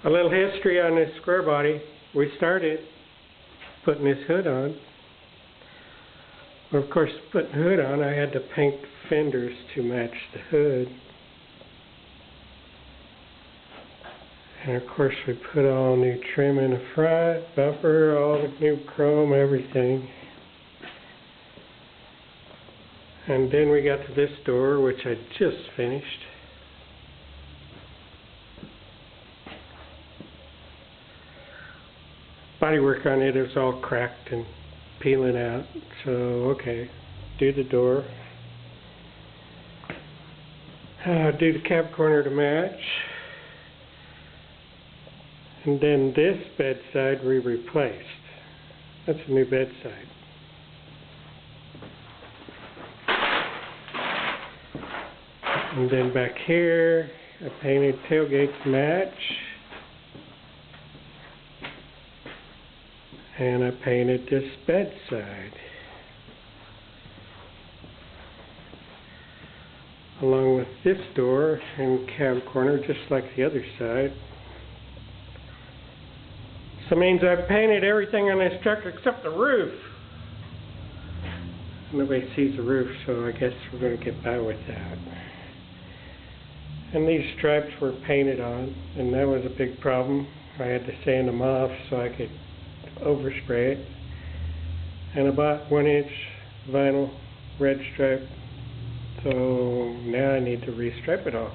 A little history on this square body. We started putting this hood on. Well, of course, putting the hood on, I had to paint the fenders to match the hood. And of course, we put all new trim in the front, bumper, all the new chrome, everything. And then we got to this door, which I just finished. Bodywork on it is all cracked and peeling out, so okay, do the door. Do the cab corner to match. And then this bedside we replaced. That's a new bedside. And then back here, I painted tailgate to match. And I painted this bedside. Along with this door and cab corner, just like the other side. So it means I've painted everything on this truck except the roof. Nobody sees the roof, so I guess we're going to get by with that. And these stripes were painted on, and that was a big problem. I had to sand them off so I could overspray it. And I bought 1-inch vinyl red stripe, so now I need to restripe it all.